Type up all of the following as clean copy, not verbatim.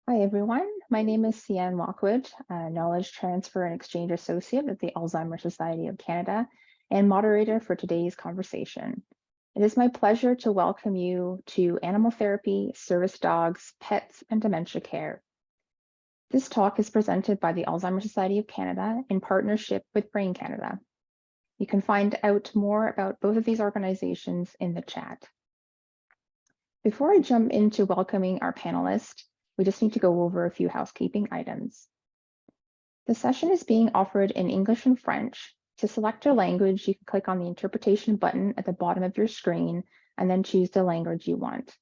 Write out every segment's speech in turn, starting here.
Hi, everyone. My name is Sian Lockwood, a Knowledge Transfer and Exchange Associate at the Alzheimer's Society of Canada and moderator for today's conversation. It is my pleasure to welcome you to Animal Therapy, Service Dogs, Pets, and Dementia Care. This talk is presented by the Alzheimer's Society of Canada in partnership with Brain Canada. You can find out more about both of these organizations in the chat. Before I jump into welcoming our panelists, we just need to go over a few housekeeping items. The session is being offered in English and French. To select your language, you can click on the interpretation button at the bottom of your screen and then choose the language you want.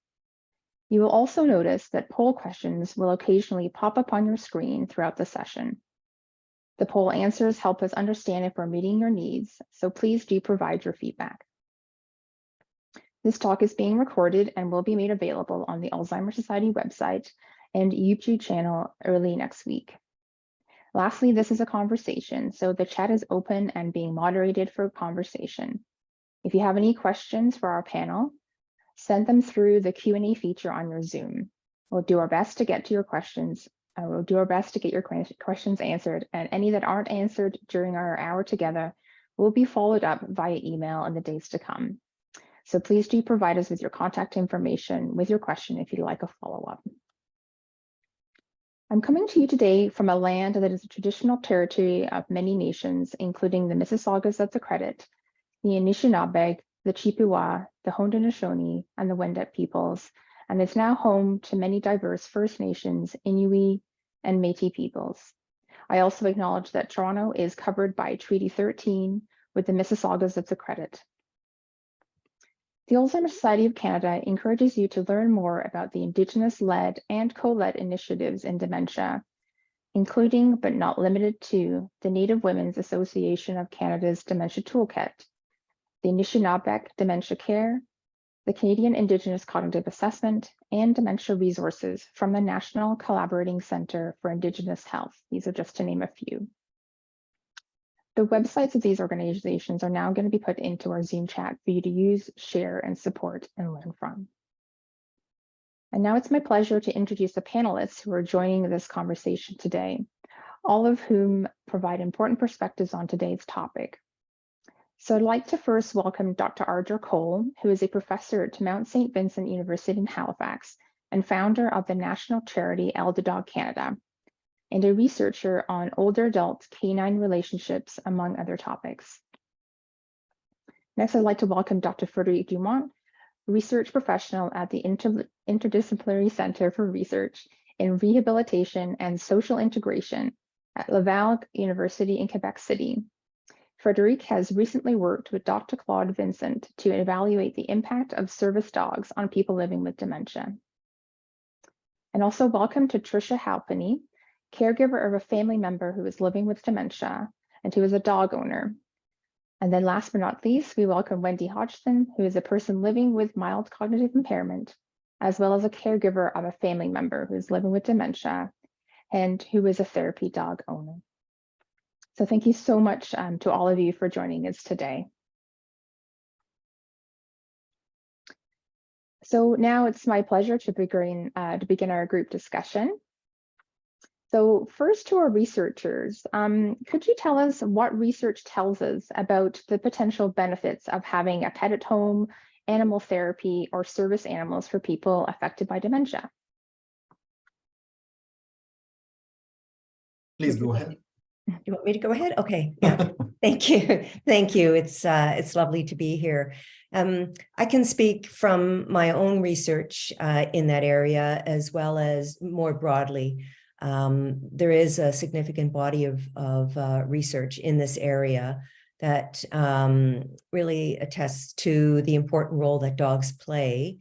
You will also notice that poll questions will occasionally pop up on your screen throughout the session. The poll answers help us understand if we're meeting your needs, so please do provide your feedback. This talk is being recorded and will be made available on the Alzheimer's Society website and YouTube channel early next week. Lastly, this is a conversation, so the chat is open and being moderated for conversation. If you have any questions for our panel, send them through the Q&A feature on your Zoom. We'll do our best to get to your questions. We'll do our best to get your questions answered, and any that aren't answered during our hour together will be followed up via email in the days to come. So please do provide us with your contact information with your question if you'd like a follow-up. I'm coming to you today from a land that is a traditional territory of many nations, including the Mississaugas of the Credit, the Anishinaabe, the Chippewa, the Haudenosaunee, and the Wendat peoples, and is now home to many diverse First Nations, Inuit, and Métis peoples. I also acknowledge that Toronto is covered by Treaty 13 with the Mississaugas of the Credit. The Alzheimer's Society of Canada encourages you to learn more about the Indigenous-led and co-led initiatives in dementia, including but not limited to the Native Women's Association of Canada's Dementia Toolkit, the Anishinaabe Dementia Care, the Canadian Indigenous Cognitive Assessment, and dementia resources from the National Collaborating Centre for Indigenous Health. These are just to name a few. The websites of these organizations are now going to be put into our Zoom chat for you to use, share, and support and learn from. And now it's my pleasure to introduce the panelists who are joining this conversation today, all of whom provide important perspectives on today's topic. So I'd like to first welcome Dr. Ardra Cole, who is a professor at Mount Saint Vincent University in Halifax and founder of the national charity ElderDog Canada, and a researcher on older adult canine relationships, among other topics. Next, I'd like to welcome Dr. Frédéric Dumont, research professional at the Interdisciplinary Center for Research in Rehabilitation and Social Integration at Laval University in Quebec City. Frédéric has recently worked with Dr. Claude Vincent to evaluate the impact of service dogs on people living with dementia. And also welcome to Tricia Halpenny, caregiver of a family member who is living with dementia and who is a dog owner. And then last but not least, we welcome Wendy Hodgson, who is a person living with mild cognitive impairment, as well as a caregiver of a family member who is living with dementia and who is a therapy dog owner. So thank you so much to all of you for joining us today. So now it's my pleasure to begin our group discussion. So first, to our researchers, could you tell us what research tells us about the potential benefits of having a pet at home, animal therapy, or service animals for people affected by dementia? Please go ahead. You want me to go ahead? Okay, yeah, thank you. Thank you. It's lovely to be here. I can speak from my own research in that area, as well as more broadly. There is a significant body of research in this area that really attests to the important role that dogs play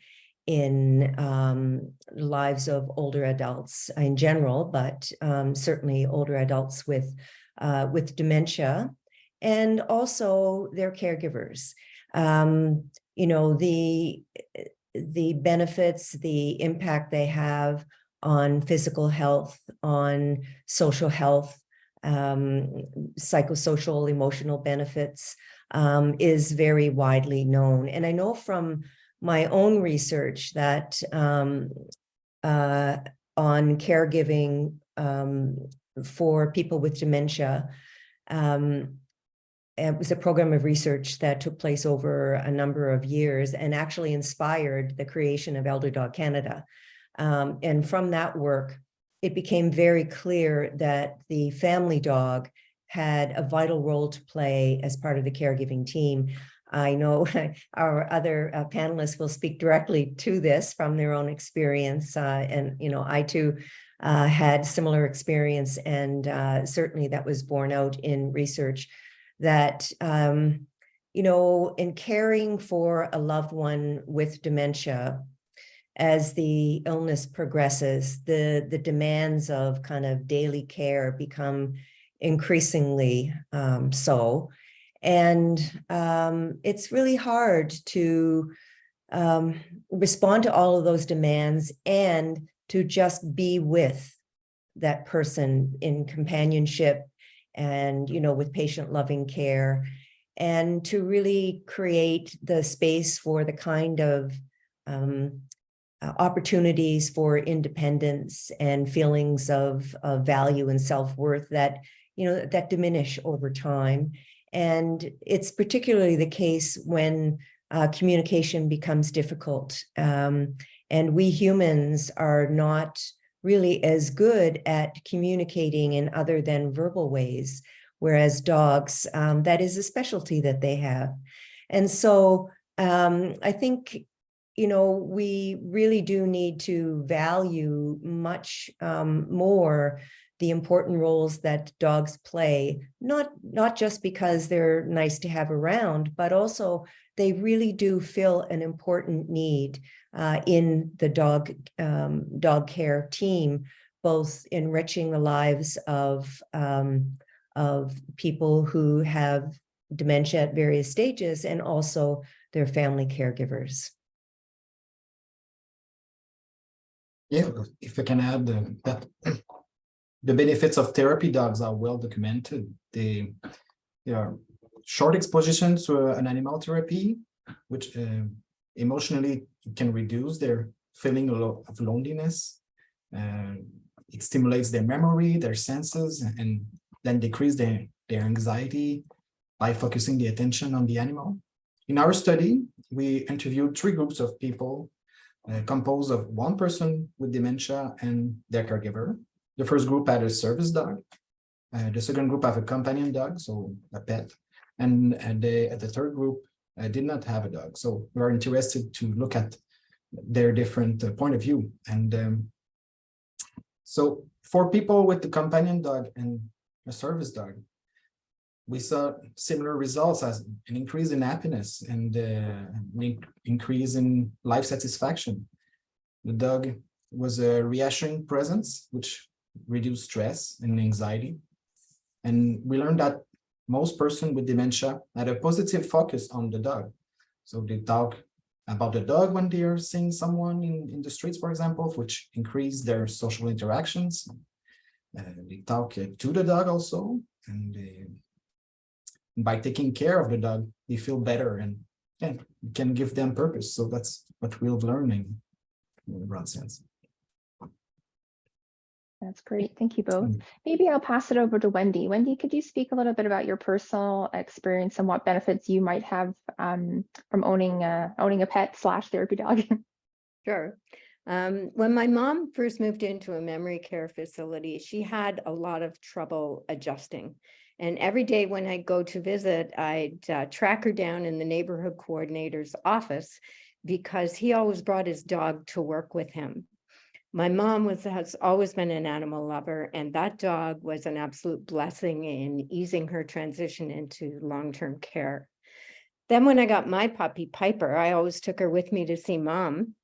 in the lives of older adults in general, but certainly older adults with dementia, and also their caregivers. You know, the benefits, the impact they have on physical health, on social health, psychosocial, emotional benefits is very widely known. And I know from my own research that on caregiving for people with dementia. It was a program of research that took place over a number of years and actually inspired the creation of ElderDog Canada. And from that work, it became very clear that the family dog had a vital role to play as part of the caregiving team. I know our other panelists will speak directly to this from their own experience. And, I too had similar experience, and certainly that was borne out in research that, in caring for a loved one with dementia, as the illness progresses, the demands of kind of daily care become increasingly so. And it's really hard to respond to all of those demands and to just be with that person in companionship and, with patient loving care, and to really create the space for the kind of opportunities for independence and feelings of value and self-worth that, that diminish over time. And it's particularly the case when communication becomes difficult. And we humans are not really as good at communicating in other than verbal ways, whereas dogs, that is a specialty that they have. And so I think, we really do need to value much more the important roles that dogs play, not just because they're nice to have around, but also they really do fill an important need in the dog care team, both enriching the lives of people who have dementia at various stages and also their family caregivers. Yeah, if I can add that the benefits of therapy dogs are well documented. They are short exposition to an animal therapy, which emotionally can reduce their feeling of loneliness. It stimulates their memory, their senses, and then decrease their anxiety by focusing the attention on the animal. In our study, we interviewed 3 groups of people composed of 1 person with dementia and their caregiver. The first group had a service dog. The second group had a companion dog, so a pet. And the third group did not have a dog. So we are interested to look at their different point of view. And so for people with the companion dog and a service dog, we saw similar results as an increase in happiness and an increase in life satisfaction. The dog was a reassuring presence, which reduced stress and anxiety. And we learned that most persons with dementia had a positive focus on the dog. So they talk about the dog when they are seeing someone in the streets, for example, which increase their social interactions. They talk to the dog also, and by taking care of the dog, they feel better and can give them purpose. So that's what we're learning in a broad sense. That's great. Thank you both. Maybe I'll pass it over to Wendy. Wendy, could you speak a little bit about your personal experience and what benefits you might have from owning a pet / therapy dog? Sure. When my mom first moved into a memory care facility, she had a lot of trouble adjusting. And every day when I go to visit, I'd track her down in the neighborhood coordinator's office because he always brought his dog to work with him. My mom has always been an animal lover, and that dog was an absolute blessing in easing her transition into long-term care. Then when I got my puppy, Piper, I always took her with me to see Mom.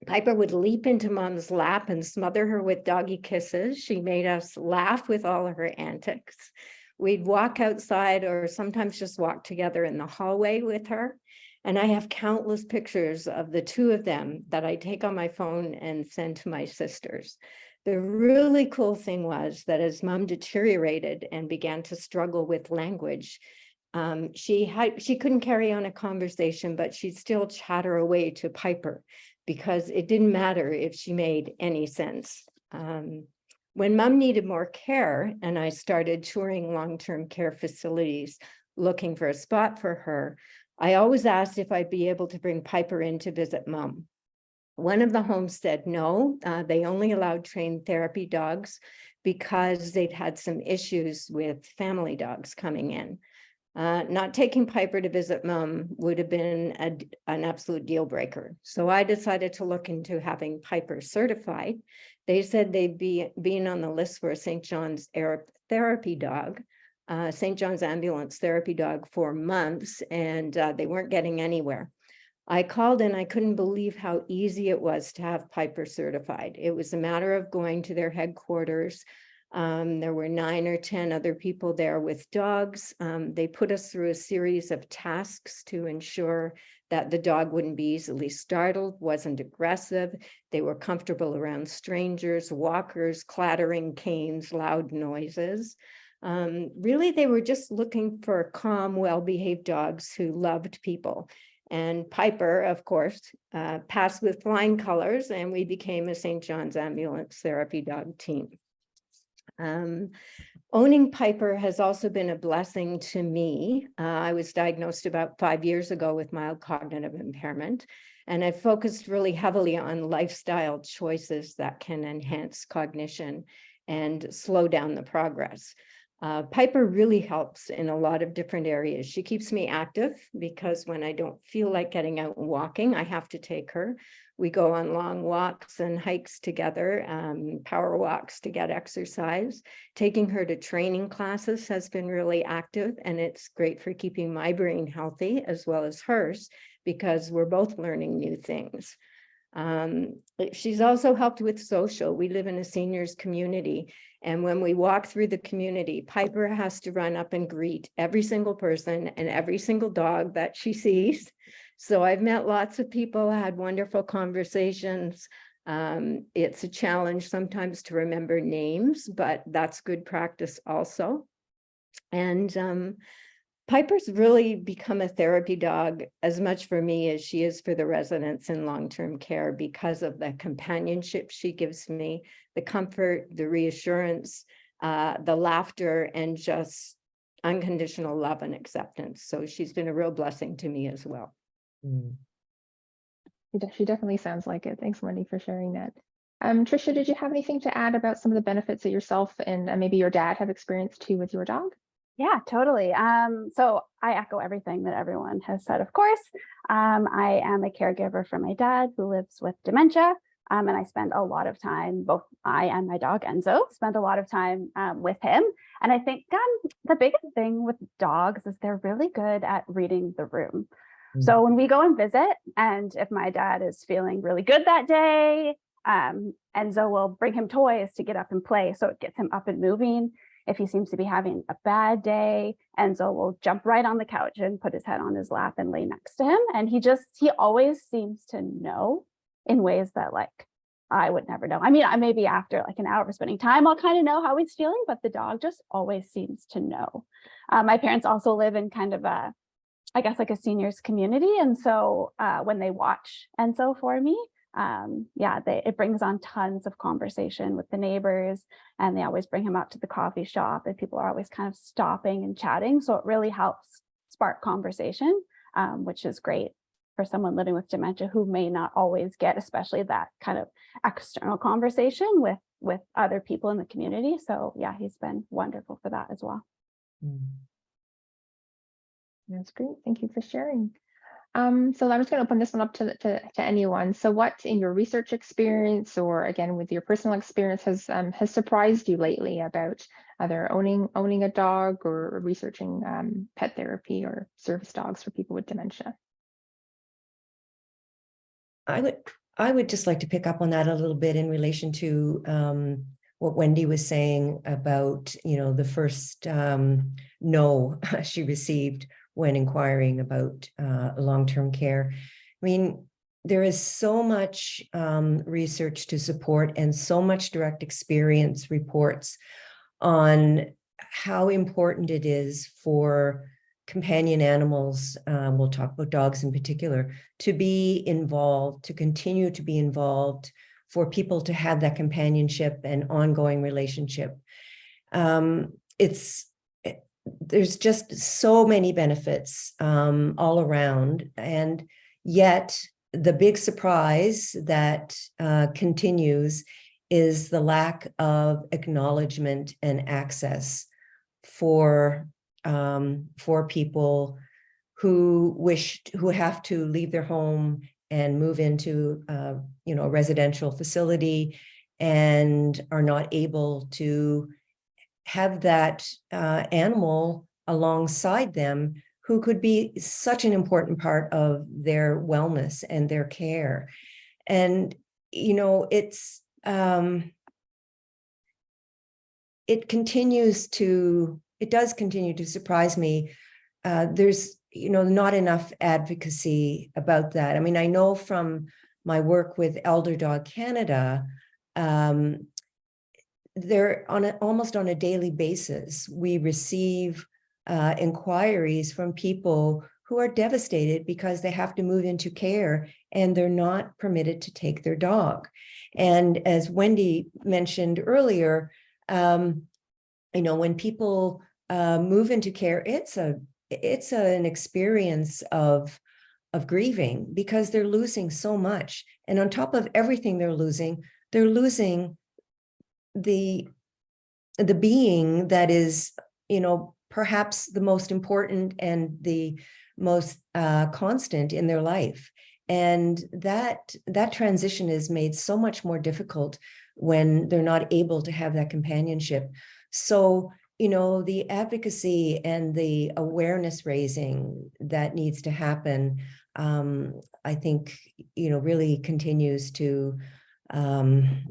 Piper would leap into Mom's lap and smother her with doggy kisses. She made us laugh with all of her antics. We'd walk outside or sometimes just walk together in the hallway with her. And I have countless pictures of the 2 of them that I take on my phone and send to my sisters. The really cool thing was that as Mom deteriorated and began to struggle with language, she couldn't carry on a conversation, but she'd still chatter away to Piper because it didn't matter if she made any sense. When Mom needed more care and I started touring long-term care facilities looking for a spot for her, I always asked if I'd be able to bring Piper in to visit Mom. One of the homes said no, they only allowed trained therapy dogs because they'd had some issues with family dogs coming in. Not taking Piper to visit Mom would have been an absolute deal breaker. So I decided to look into having Piper certified. They said they'd be being on the list for a St. John's therapy dog, St. John's ambulance therapy dog for months, and they weren't getting anywhere. I called and I couldn't believe how easy it was to have Piper certified. It was a matter of going to their headquarters. There were 9 or 10 other people there with dogs. They put us through a series of tasks to ensure that the dog wouldn't be easily startled, wasn't aggressive. They were comfortable around strangers, walkers, clattering canes, loud noises. Really, they were just looking for calm, well-behaved dogs who loved people. And Piper, of course, passed with flying colors, and we became a St. John's ambulance therapy dog team. Owning Piper has also been a blessing to me. I was diagnosed about 5 years ago with mild cognitive impairment, and I focused really heavily on lifestyle choices that can enhance cognition and slow down the progress. Piper really helps in a lot of different areas. She keeps me active because when I don't feel like getting out and walking, I have to take her. We go on long walks and hikes together, power walks to get exercise. Taking her to training classes has been really active, and it's great for keeping my brain healthy as well as hers because we're both learning new things. She's also helped with social. We live in a seniors community, and when we walk through the community, Piper has to run up and greet every single person and every single dog that she sees. So I've met lots of people, had wonderful conversations. It's a challenge sometimes to remember names, but that's good practice also. And Piper's really become a therapy dog as much for me as she is for the residents in long-term care because of the companionship she gives me, the comfort, the reassurance, the laughter, and just unconditional love and acceptance. So she's been a real blessing to me as well. She definitely sounds like it. Thanks, Wendy, for sharing that. Tricia, did you have anything to add about some of the benefits that yourself and maybe your dad have experienced too with your dog? Yeah, totally. So I echo everything that everyone has said, of course. I am a caregiver for my dad who lives with dementia. And I spend a lot of time, both I and my dog Enzo spend a lot of time with him. And I think the biggest thing with dogs is they're really good at reading the room. So when we go and visit, and if my dad is feeling really good that day, Enzo will bring him toys to get up and play. So it gets him up and moving. If he seems to be having a bad day, Enzo will jump right on the couch and put his head on his lap and lay next to him. And he always seems to know in ways that like I would never know. I mean, maybe after like an hour of spending time, I'll kind of know how he's feeling, but the dog just always seems to know. My parents also live in kind of I guess like a seniors community. And so when they watch Enzo for me, it brings on tons of conversation with the neighbors, and they always bring him out to the coffee shop, and people are always kind of stopping and chatting. So it really helps spark conversation, which is great for someone living with dementia who may not always get, especially that kind of external conversation with other people in the community. So yeah, he's been wonderful for that as well. That's great. Thank you for sharing. So I'm just going to open this one up to anyone. So what in your research experience, or again with your personal experience, has surprised you lately about either owning a dog or researching pet therapy or service dogs for people with dementia? I would just like to pick up on that a little bit in relation to what Wendy was saying about, the first no she received when inquiring about long-term care. I mean, there is so much research to support and so much direct experience reports on how important it is for companion animals, we'll talk about dogs in particular, to be involved, to continue to be involved for people to have that companionship and ongoing relationship. There's just so many benefits all around, and yet the big surprise that continues is the lack of acknowledgement and access for people who have to leave their home and move into a residential facility and are not able to have that animal alongside them, who could be such an important part of their wellness and their care. And, it does continue to surprise me. There's, not enough advocacy about that. I mean, I know from my work with ElderDog Canada, almost on a daily basis, we receive inquiries from people who are devastated because they have to move into care and they're not permitted to take their dog. And as Wendy mentioned earlier, when people move into care, it's an experience of grieving, because they're losing so much. And on top of everything they're losing the being that is, perhaps the most important and the most constant in their life. And that transition is made so much more difficult when they're not able to have that companionship. So, the advocacy and the awareness raising that needs to happen, I think, really continues to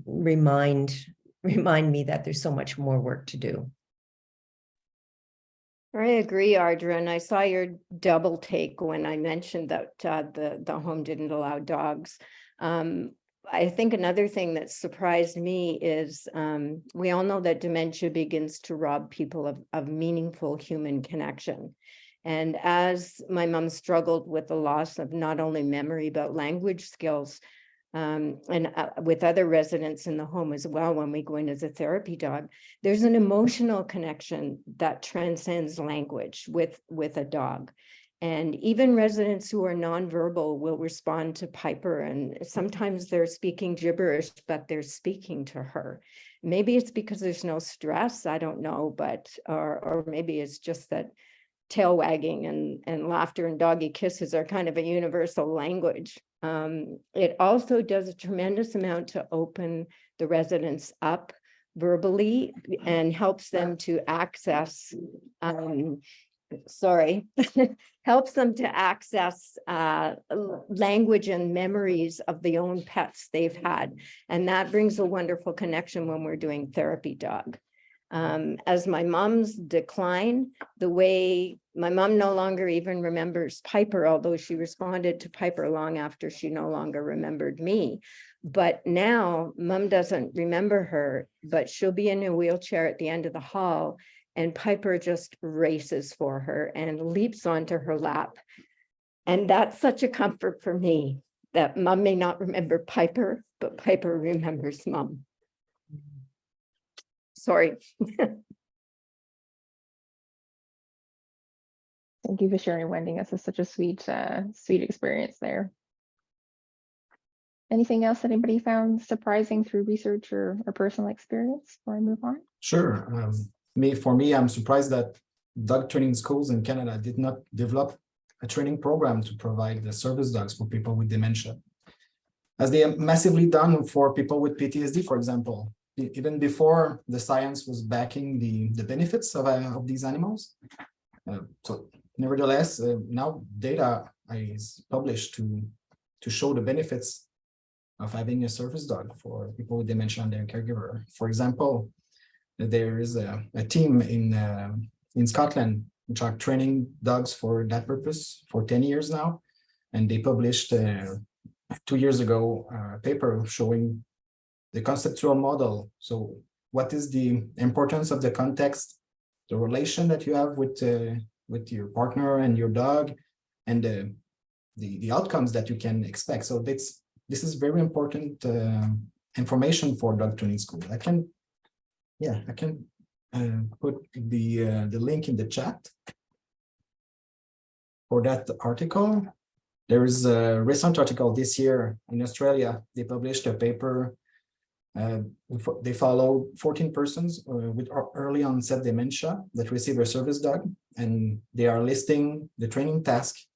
remind me that there's so much more work to do. I agree, Ardra, and I saw your double take when I mentioned that the home didn't allow dogs. I think another thing that surprised me is we all know that dementia begins to rob people of meaningful human connection. And as my mom struggled with the loss of not only memory, but language skills, and with other residents in the home as well, when we go in as a therapy dog, there's an emotional connection that transcends language with a dog. And even residents who are nonverbal will respond to Piper, and sometimes they're speaking gibberish, but they're speaking to her. Maybe it's because there's no stress, I don't know, but or maybe it's just that tail wagging and laughter and doggy kisses are kind of a universal language. It also does a tremendous amount to open the residents up verbally and helps them to access, helps them to access language and memories of the own pets they've had. And that brings a wonderful connection when we're doing therapy dog. As my mom's decline, the way my mom no longer even remembers Piper, although she responded to Piper long after she no longer remembered me. But now mom doesn't remember her, but she'll be in a wheelchair at the end of the hall, and Piper just races for her and leaps onto her lap. And that's such a comfort for me, that mom may not remember Piper, but Piper remembers mom. Sorry. Thank you for sharing, Wendy. This is such a sweet experience there. Anything else that anybody found surprising through research or personal experience before I move on? Sure. For me, I'm surprised that dog training schools in Canada did not develop a training program to provide the service dogs for people with dementia, as they have massively done for people with PTSD, for example. Even before the science was backing the benefits of these animals. So nevertheless, now data is published to show the benefits of having a service dog for people with dementia and their caregiver. For example, there is a team in Scotland which are training dogs for that purpose for 10 years now. And they published 2 years ago a paper showing the conceptual model. So what is the importance of the context, the relation that you have with your partner and your dog, and the outcomes that you can expect. So this is very important information for dog training school. I can put the link in the chat for that article. There is a recent article this year in Australia. They published a paper. They follow 14 persons with early onset dementia that receive a service dog, and they are listing the training tasks,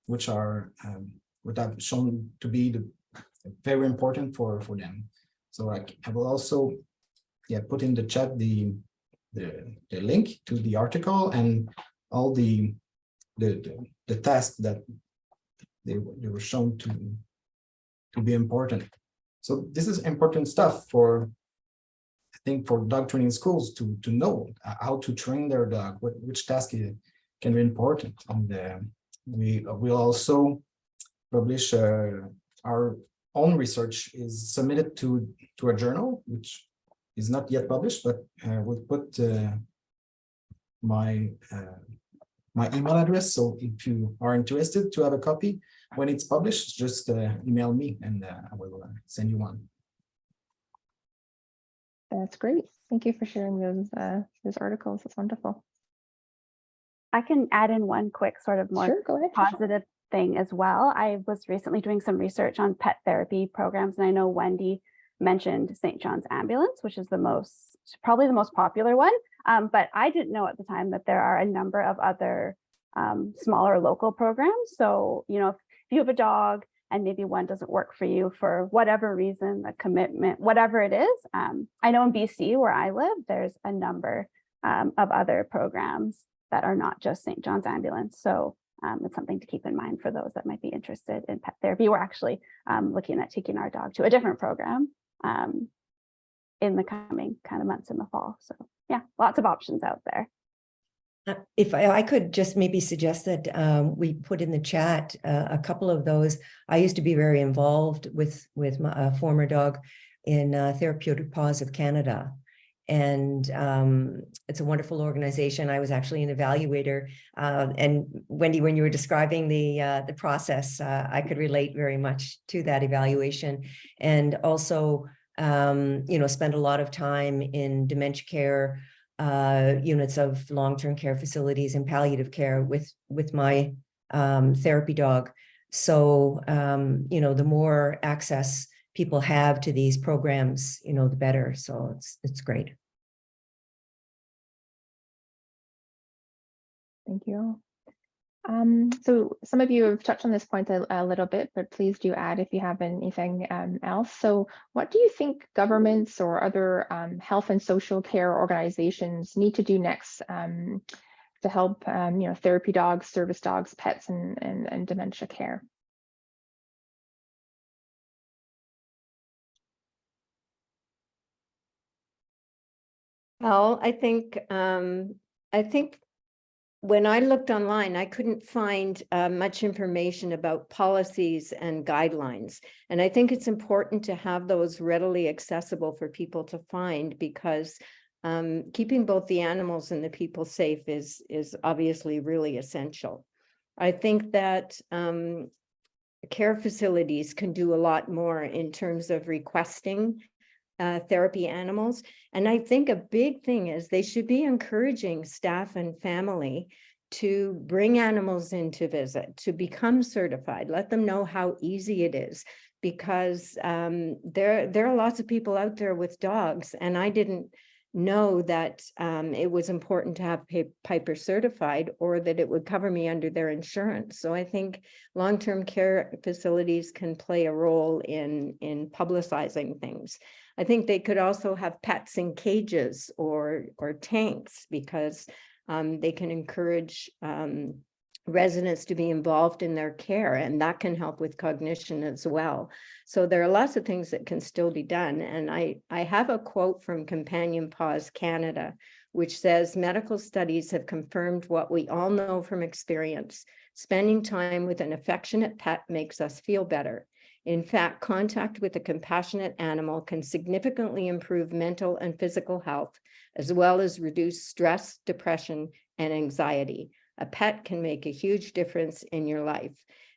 which have shown to be very important for them. So I will also put in the chat the link to the article and all the tasks that they were shown to be important. So this is important stuff for, I think, for dog training schools to know how to train their dog, which task can be important. And we will also publish our own research is submitted to a journal, which is not yet published, but we'll put my email address. So if you are interested to have a copy, when it's published, just email me and I will send you one. That's great. Thank you for sharing those articles. That's wonderful. I can add in one quick sort of more Sure, go ahead. positive thing as well. I was recently doing some research on pet therapy programs, and I know Wendy mentioned St. John's Ambulance, which is probably the most popular one. But I didn't know at the time that there are a number of other smaller local programs. So, if you have a dog and maybe one doesn't work for you for whatever reason, the commitment, whatever it is. I know in BC where I live, there's a number of other programs that are not just St. John's Ambulance. So it's something to keep in mind for those that might be interested in pet therapy. We're actually looking at taking our dog to a different program in the coming kind of months in the fall. So yeah, lots of options out there. If I could just maybe suggest that we put in the chat a couple of those. I used to be very involved with my former dog in Therapeutic Paws of Canada. And it's a wonderful organization. I was actually an evaluator. And Wendy, when you were describing the process, I could relate very much to that evaluation. And also, spend a lot of time in dementia care units of long-term care facilities and palliative care with my therapy dog. So, the more access people have to these programs, the better. So it's great. Thank you. So some of you have touched on this point a little bit, but please do add if you have anything else. So what do you think governments or other health and social care organizations need to do next to help therapy dogs, service dogs, pets, and dementia care? Well, I think when I looked online, I couldn't find much information about policies and guidelines. And I think it's important to have those readily accessible for people to find, because keeping both the animals and the people safe is obviously really essential. I think that care facilities can do a lot more in terms of requesting therapy animals. And I think a big thing is they should be encouraging staff and family to bring animals in to visit, to become certified, let them know how easy it is, because there are lots of people out there with dogs, and I didn't know that it was important to have Piper certified, or that it would cover me under their insurance. So I think long-term care facilities can play a role in publicizing things. I think they could also have pets in cages or tanks, because they can encourage residents to be involved in their care, and that can help with cognition as well. So there are lots of things that can still be done. And I have a quote from Companion Paws Canada, which says, medical studies have confirmed what we all know from experience. Spending time with an affectionate pet makes us feel better. In fact, contact with a compassionate animal can significantly improve mental and physical health, as well as reduce stress, depression, and anxiety. A pet can make a huge difference in your life.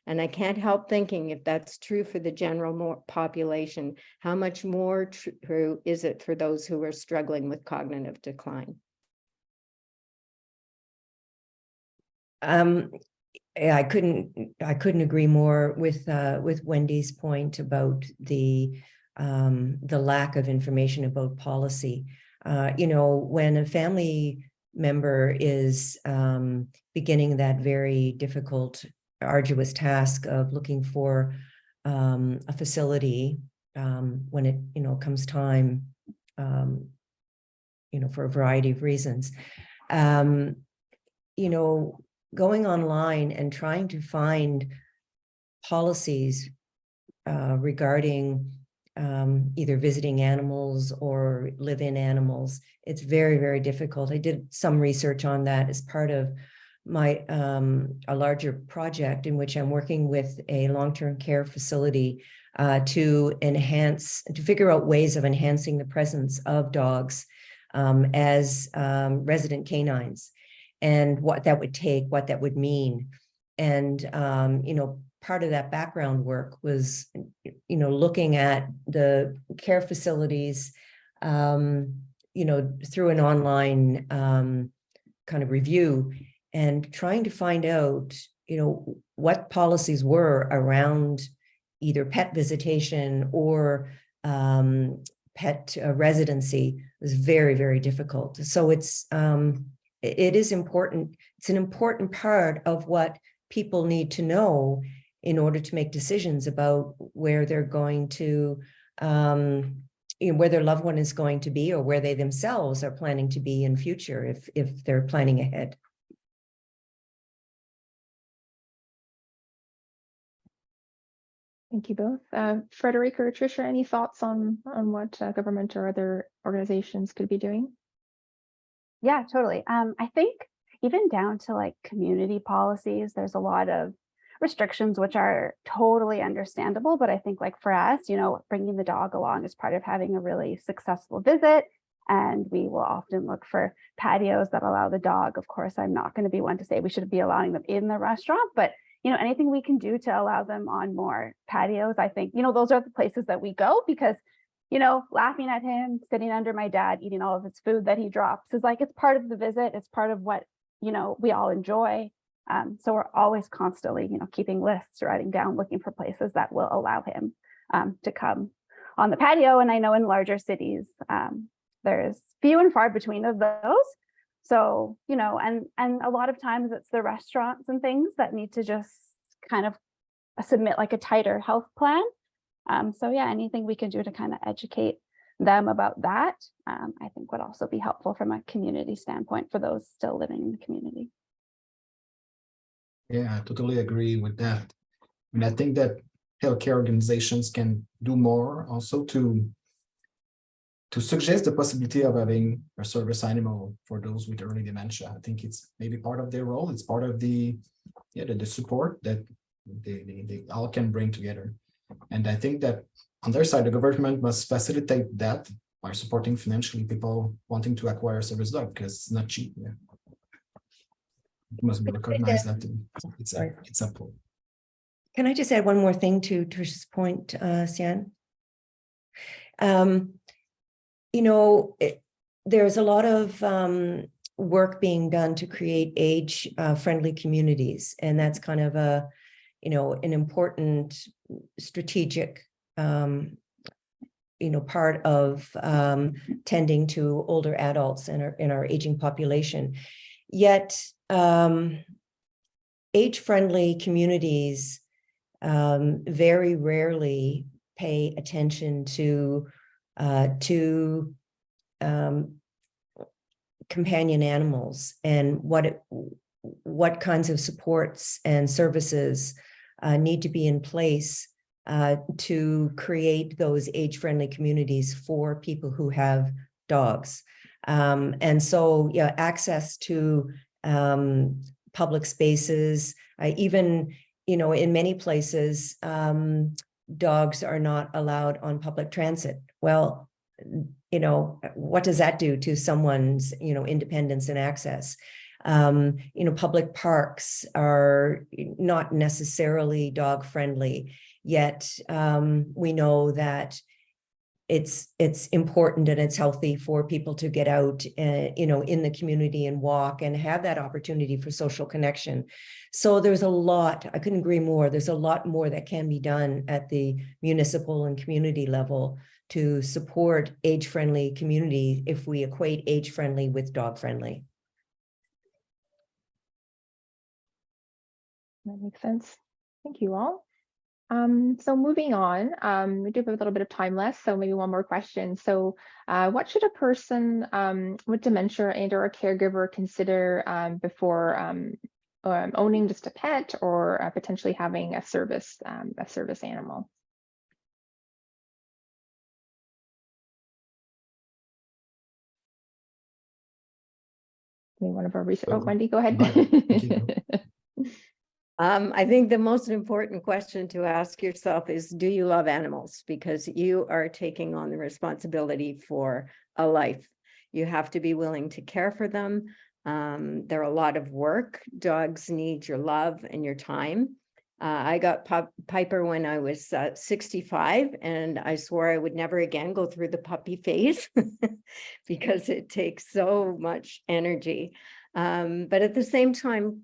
And I can't help thinking, if that's true for the general population, how much more true is it for those who are struggling with cognitive decline? Yeah, I couldn't agree more with Wendy's point about the lack of information about policy. When a family member is beginning that very difficult, arduous task of looking for a facility when it comes time, for a variety of reasons, going online and trying to find policies regarding either visiting animals or live-in animals, it's very, very difficult. I did some research on that as part of my a larger project in which I'm working with a long-term care facility to figure out ways of enhancing the presence of dogs as resident canines, and what that would take, what that would mean. And, part of that background work was, looking at the care facilities, through an online kind of review, and trying to find out, what policies were around either pet visitation or pet residency. Was very, very difficult. So it is important. It's an important part of what people need to know in order to make decisions about where they're going to, where their loved one is going to be, or where they themselves are planning to be in future if they're planning ahead. Thank you both. Frederica or Tricia, any thoughts on what government or other organizations could be doing? Yeah, totally. I think even down to like community policies, there's a lot of restrictions which are totally understandable. But I think like for us, bringing the dog along is part of having a really successful visit. And we will often look for patios that allow the dog. Of course, I'm not going to be one to say we should be allowing them in the restaurant, but anything we can do to allow them on more patios, I think, those are the places that we go, because laughing at him, sitting under my dad, eating all of his food that he drops is like, it's part of the visit. It's part of what, we all enjoy. So we're always constantly, keeping lists, writing down, looking for places that will allow him to come on the patio. And I know in larger cities, there's few and far between of those. So, and a lot of times it's the restaurants and things that need to just kind of submit like a tighter health plan. So yeah, anything we can do to kind of educate them about that, I think would also be helpful from a community standpoint for those still living in the community. Yeah, I totally agree with that. And I think that healthcare organizations can do more also to suggest the possibility of having a service animal for those with early dementia. I think it's maybe part of their role. It's part of the support that they all can bring together. And I think that on their side, the government must facilitate that by supporting financially people wanting to acquire a service dog, because it's not cheap. Yeah. It must be recognized that it's a pull. Can I just add one more thing to Trish's point, Sian? There's a lot of work being done to create age-friendly communities, and that's kind of an important strategic, part of tending to older adults in our aging population. Yet, age-friendly communities very rarely pay attention to companion animals and what kinds of supports and services need to be in place to create those age-friendly communities for people who have dogs. And so, yeah, access to public spaces, even, in many places, dogs are not allowed on public transit. Well, what does that do to someone's, independence and access? Public parks are not necessarily dog friendly, yet we know that it's important and it's healthy for people to get out, in the community and walk and have that opportunity for social connection. So there's a lot, I couldn't agree more. There's a lot more that can be done at the municipal and community level to support age-friendly community if we equate age-friendly with dog-friendly. That makes sense. Thank you all. So moving on, we do have a little bit of time left, so maybe one more question. So what should a person with dementia and or a caregiver consider before owning just a pet or potentially having a service animal? Maybe one of our research. Oh, Wendy, go ahead. I think the most important question to ask yourself is, do you love animals? Because you are taking on the responsibility for a life. You have to be willing to care for them. They're a lot of work. Dogs need your love and your time. I got Piper when I was 65, and I swore I would never again go through the puppy phase because it takes so much energy. But at the same time,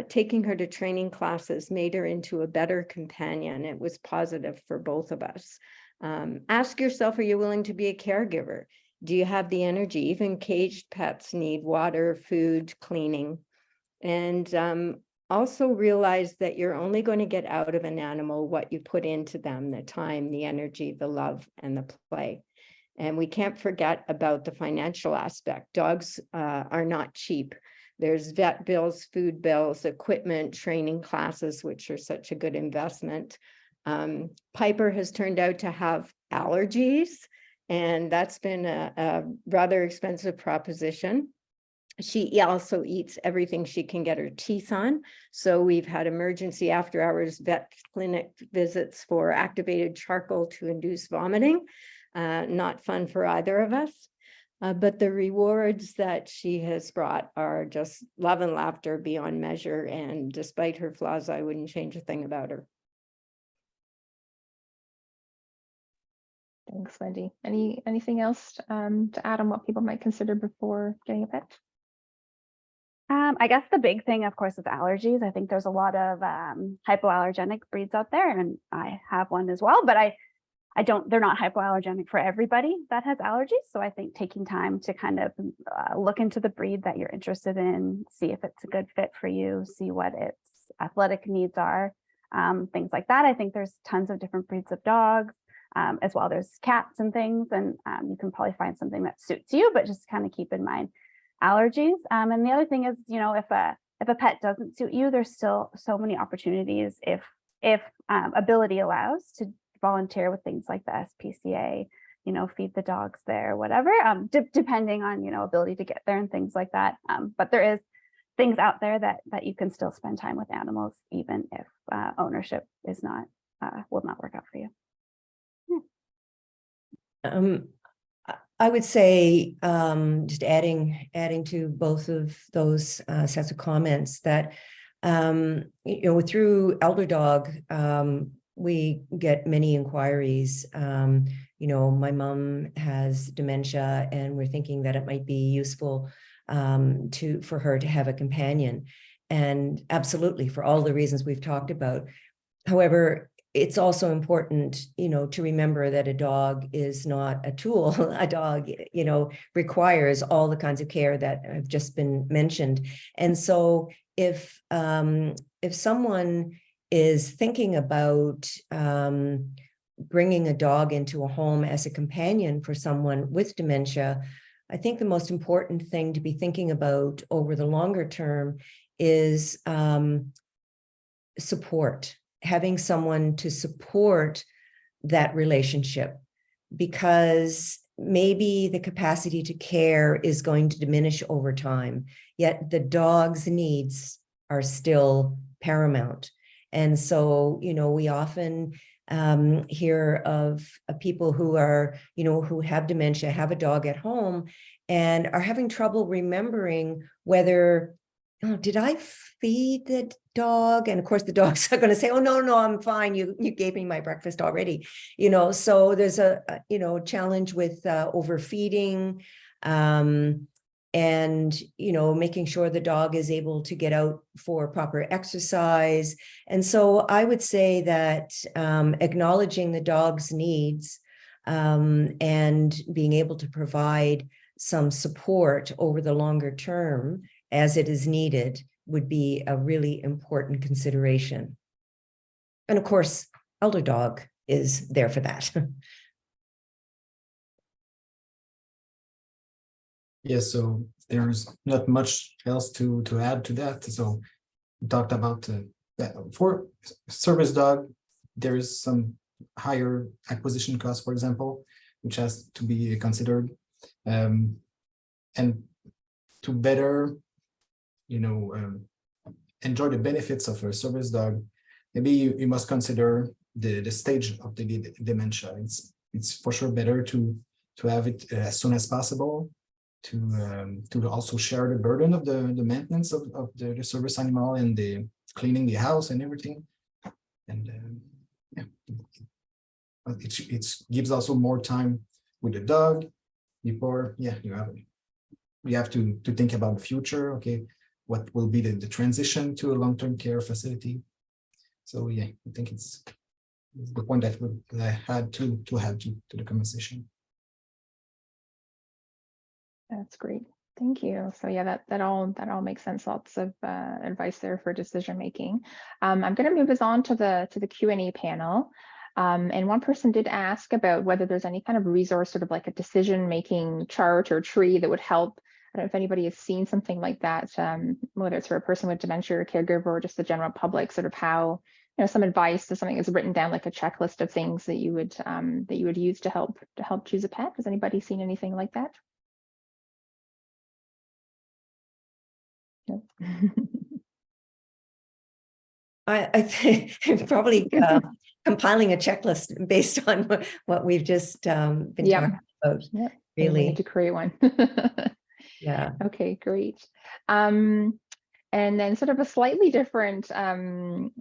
taking her to training classes made her into a better companion. It was positive for both of us. Ask yourself, are you willing to be a caregiver? Do you have the energy? Even caged pets need water, food, cleaning. And also realize that you're only going to get out of an animal what you put into them, the time, the energy, the love, and the play. And we can't forget about the financial aspect. Dogs are not cheap. There's vet bills, food bills, equipment, training classes, which are such a good investment. Piper has turned out to have allergies, and that's been a rather expensive proposition. She also eats everything she can get her teeth on. So we've had emergency after hours vet clinic visits for activated charcoal to induce vomiting. Not fun for either of us. But the rewards that she has brought are just love and laughter beyond measure. And despite her flaws, I wouldn't change a thing about her. Thanks, Wendy. Anything else to add on what people might consider before getting a pet? I guess the big thing, of course, is allergies. I think there's a lot of hypoallergenic breeds out there, and I have one as well, but they're not hypoallergenic for everybody that has allergies. So I think taking time to kind of look into the breed that you're interested in, see if it's a good fit for you, see what its athletic needs are, things like that. I think there's tons of different breeds of dogs as well. There's cats and things, and you can probably find something that suits you, but just kind of keep in mind allergies. And the other thing is, if a pet doesn't suit you, there's still so many opportunities if ability allows to volunteer with things like the SPCA, feed the dogs there, whatever, depending on, ability to get there and things like that. But there is things out there that you can still spend time with animals, even if ownership is not, will not work out for you. I would say, just adding to both of those sets of comments, that through ElderDog, we get many inquiries. My mom has dementia, and we're thinking that it might be useful for her to have a companion. And absolutely, for all the reasons we've talked about. However, it's also important, to remember that a dog is not a tool. A dog, requires all the kinds of care that have just been mentioned. And so if someone is thinking about bringing a dog into a home as a companion for someone with dementia, I think the most important thing to be thinking about over the longer term is support, having someone to support that relationship, because maybe the capacity to care is going to diminish over time, yet the dog's needs are still paramount. And so, we often hear of people who are, who have dementia, have a dog at home, and are having trouble remembering whether, oh, did I feed the dog? And of course, the dog's not going to say, oh, no, I'm fine. You gave me my breakfast already. So there's a challenge with overfeeding, and making sure the dog is able to get out for proper exercise. And so I would say that acknowledging the dog's needs and being able to provide some support over the longer term as it is needed would be a really important consideration. And of course, ElderDog is there for that. Yes, so there's not much else to add to that. So we talked about that for service dog, there is some higher acquisition cost, for example, which has to be considered, and to better, enjoy the benefits of a service dog, maybe you must consider the stage of the dementia. It's for sure better to have it as soon as possible, to also share the burden of the maintenance of the service animal and the cleaning the house and everything. And it gives also more time with the dog before, you have to think about the future. Okay, what will be the transition to a long-term care facility? So I think it's the point that I had to add to the conversation. That's great. Thank you. So that all makes sense. Lots of advice there for decision making. I'm going to move us on to the Q&A panel. And one person did ask about whether there's any kind of resource, sort of like a decision making chart or tree that would help. I don't know if anybody has seen something like that, whether it's for a person with dementia or caregiver or just the general public, sort of how, some advice to something that's written down, like a checklist of things that you would use to help choose a pet. Has anybody seen anything like that? No. I think probably compiling a checklist based on what we've just been talking about. Yeah, really we need to create one. Yeah. Okay, great. And then sort of a slightly different topic,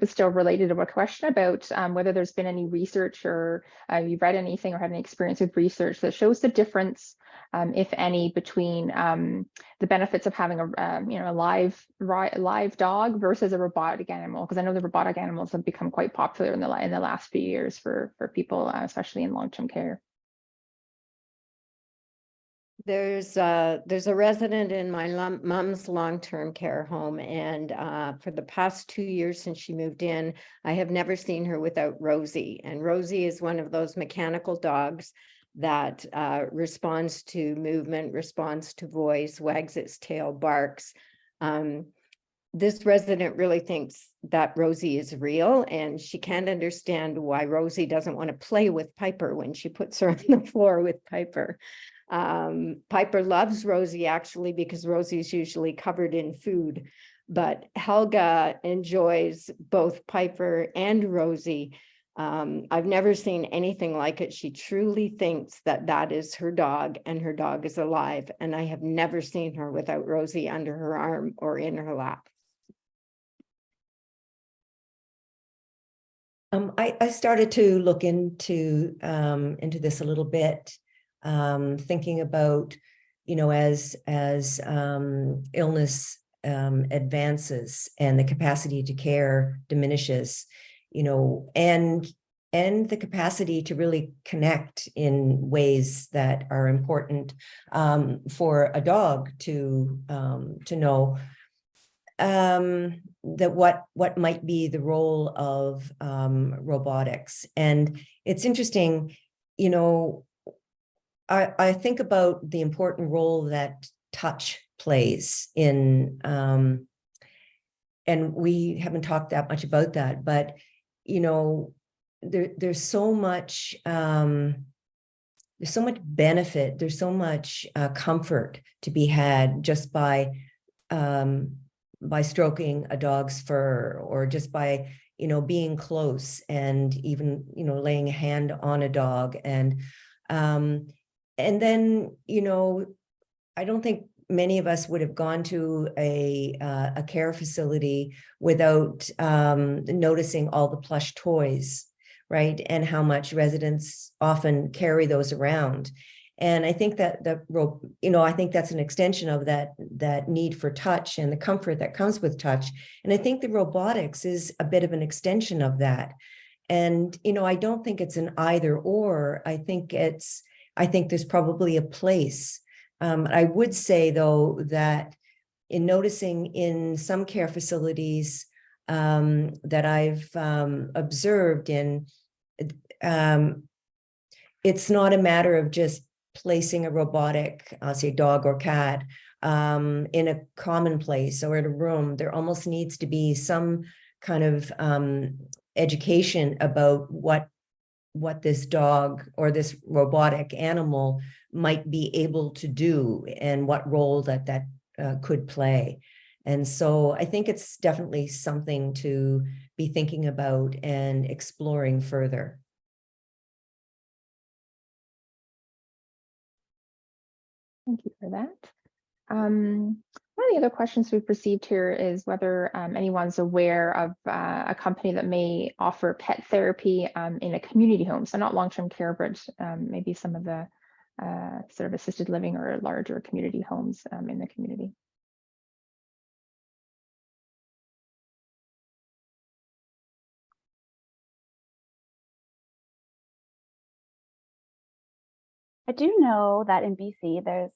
but still related to a question about whether there's been any research or you've read anything or had any experience with research that shows the difference, if any, between the benefits of having a live dog versus a robotic animal. Because I know the robotic animals have become quite popular in the last few years for people, especially in long-term care. There's a resident in my mom's long-term care home, and for the past 2 years since she moved in, I have never seen her without Rosie. And Rosie is one of those mechanical dogs that responds to movement, responds to voice, wags its tail, barks. This resident really thinks that Rosie is real, and she can't understand why Rosie doesn't want to play with Piper when she puts her on the floor with Piper. Piper loves Rosie, actually, because Rosie is usually covered in food, but Helga enjoys both Piper and Rosie. I've never seen anything like it. She truly thinks that is her dog and her dog is alive, and I have never seen her without Rosie under her arm or in her lap. I started to look into this a little bit, thinking about, as illness advances and the capacity to care diminishes, and the capacity to really connect in ways that are important for a dog to know. That what might be the role of robotics. And it's interesting, I think about the important role that touch plays in, and we haven't talked that much about that, but there's so much benefit, there's so much comfort to be had just by stroking a dog's fur, or just by, being close and even, laying a hand on a dog. And and then, you know, I don't think many of us would have gone to a care facility without noticing all the plush toys, right? And how much residents often carry those around. And I think that I think that's an extension of that need for touch and the comfort that comes with touch. And I think the robotics is a bit of an extension of that. And, you know, I don't think it's an either or. I think there's probably a place. I would say, though, that in noticing in some care facilities that I've observed in, it's not a matter of just placing a robotic, say dog or cat, in a common place or in a room. There almost needs to be some kind of education about what this dog or this robotic animal might be able to do and what role that could play. And so I think it's definitely something to be thinking about and exploring further. Thank you for that. One of the other questions we've received here is whether anyone's aware of a company that may offer pet therapy in a community home. So not long-term care, but maybe some of the sort of assisted living or larger community homes in the community. I do know that in BC, there's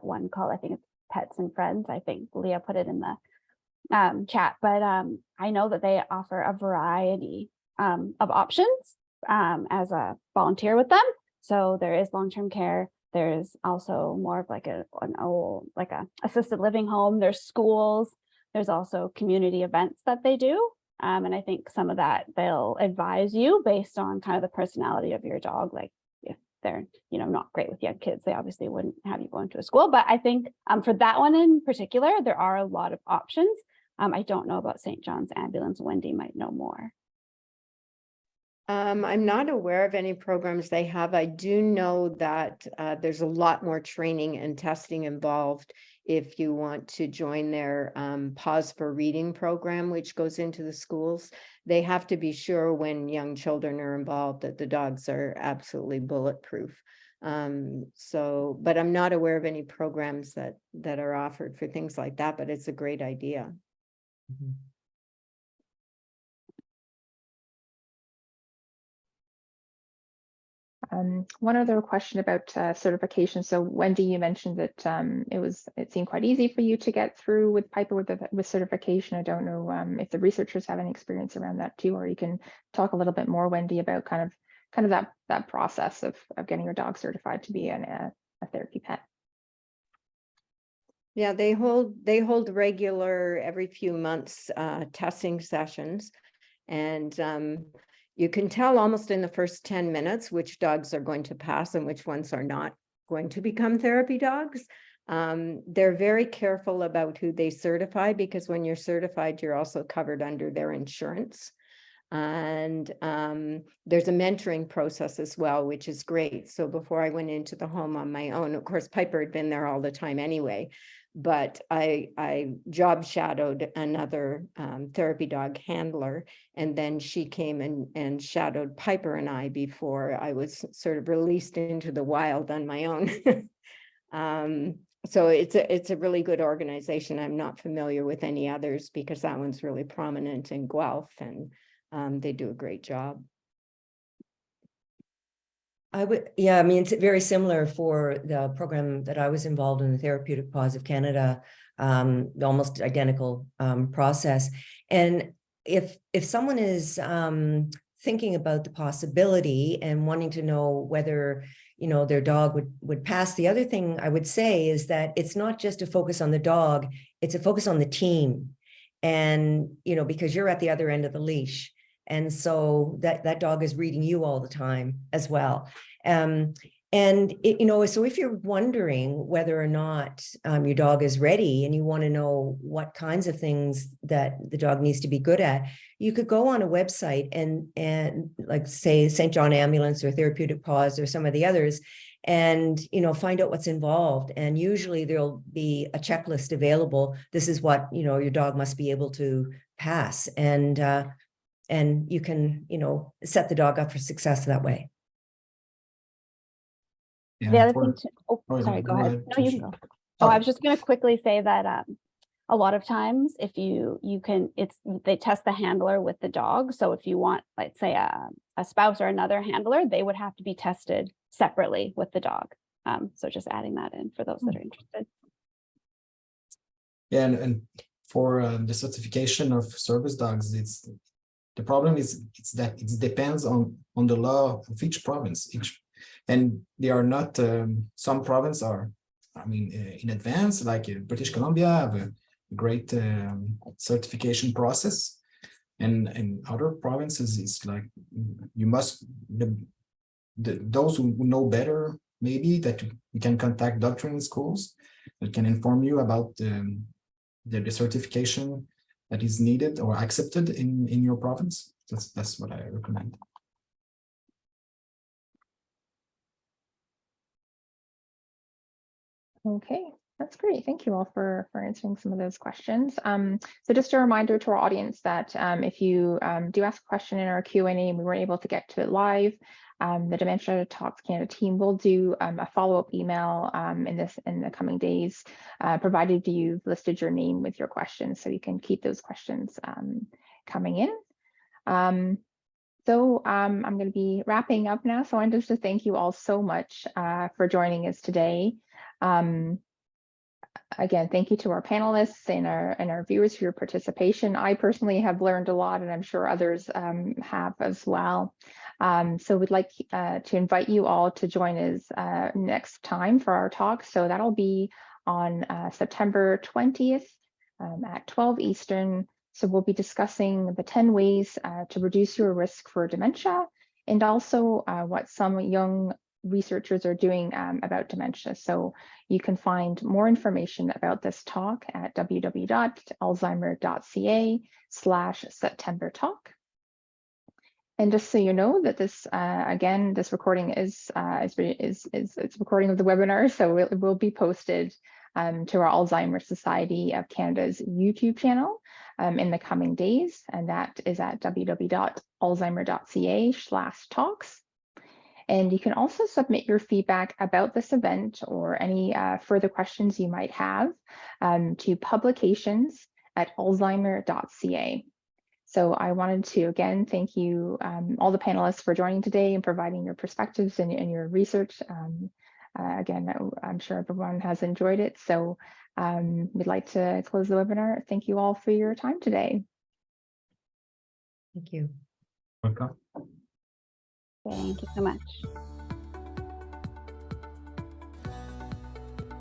one called, I think it's Pets and Friends. I think Leah put it in the chat, but I know that they offer a variety of options as a volunteer with them. So there is long-term care. There's also more of like an old, like a assisted living home. There's schools. There's also community events that they do. And I think some of that they'll advise you based on kind of the personality of your dog. Like if they're, you know, not great with young kids, they obviously wouldn't have you going to a school. But I think for that one in particular, there are a lot of options. I don't know about St. John's Ambulance. Wendy might know more. I'm not aware of any programs they have. I do know that there's a lot more training and testing involved if you want to join their Pause for Reading program, which goes into the schools. They have to be sure when young children are involved that the dogs are absolutely bulletproof. But I'm not aware of any programs that are offered for things like that, but it's a great idea. Mm-hmm. One other question about certification. So Wendy, you mentioned that it seemed quite easy for you to get through with Piper with certification. I don't know if the researchers have any experience around that too, or you can talk a little bit more, Wendy, about kind of that process of getting your dog certified to be a therapy pet. Yeah, they hold regular every few months testing sessions, and you can tell almost in the first 10 minutes which dogs are going to pass and which ones are not going to become therapy dogs. They're very careful about who they certify, because when you're certified, you're also covered under their insurance. And there's a mentoring process as well, which is great. So before I went into the home on my own, of course, Piper had been there all the time anyway, but I job shadowed another therapy dog handler, and then she came and shadowed Piper and I before I was sort of released into the wild on my own. So it's a really good organization. I'm not familiar with any others because that one's really prominent in Guelph, and they do a great job. I mean, it's very similar for the program that I was involved in, the Therapeutic Pause of Canada, almost identical process. And if someone is thinking about the possibility and wanting to know whether, you know, their dog would pass, the other thing I would say is that it's not just a focus on the dog, it's a focus on the team. And, you know, because you're at the other end of the leash. And so that dog is reading you all the time as well. You know, so if you're wondering whether or not your dog is ready and you want to know what kinds of things that the dog needs to be good at, you could go on a website and like say St. John Ambulance or Therapeutic Pause or some of the others, and, find out what's involved. And usually there'll be a checklist available. This is what, your dog must be able to pass. And you can, set the dog up for success that way. Yeah, The other for- thing to, oh, Oh, sorry, go ahead. No, you can go. Tricia. Oh, I Okay. was just going to quickly say that a lot of times if they test the handler with the dog. So if you want, let's say a spouse or another handler, they would have to be tested separately with the dog. So just adding that in for those that are interested. Yeah, and for the certification of service dogs, the problem is that it depends on the law of each province. And they are not, some provinces are, in advance, like British Columbia have a great certification process, and in other provinces it's like you must, those who know better, maybe that you can contact doctoring schools that can inform you about the certification that is needed or accepted in your province. That's what I recommend. Okay, that's great. Thank you all for answering some of those questions. So just a reminder to our audience that if you do ask a question in our Q&A and we weren't able to get to it live, the Dementia Talks Canada team will do a follow-up email in the coming days, provided you've listed your name with your questions, so you can keep those questions coming in. So I'm going to be wrapping up now. So I wanted to thank you all so much for joining us today. Again, thank you to our panelists and our viewers for your participation. I personally have learned a lot, and I'm sure others have as well. So we'd like to invite you all to join us next time for our talk. So that'll be on September 20th at 12 Eastern. So we'll be discussing the 10 ways to reduce your risk for dementia, and also what some young researchers are doing about dementia. So you can find more information about this talk at www.alzheimer.ca/September talk. And just so you know that this, again, this recording is it's recording of the webinar, so it will be posted to our Alzheimer's Society of Canada's YouTube channel in the coming days, and that is at www.alzheimer.ca/talks. And you can also submit your feedback about this event or any further questions you might have to publications@alzheimer.ca. So I wanted to again thank you all the panelists for joining today and providing your perspectives and your research. Again, I'm sure everyone has enjoyed it. So we'd like to close the webinar. Thank you all for your time today. Thank you. Welcome. Thank you so much.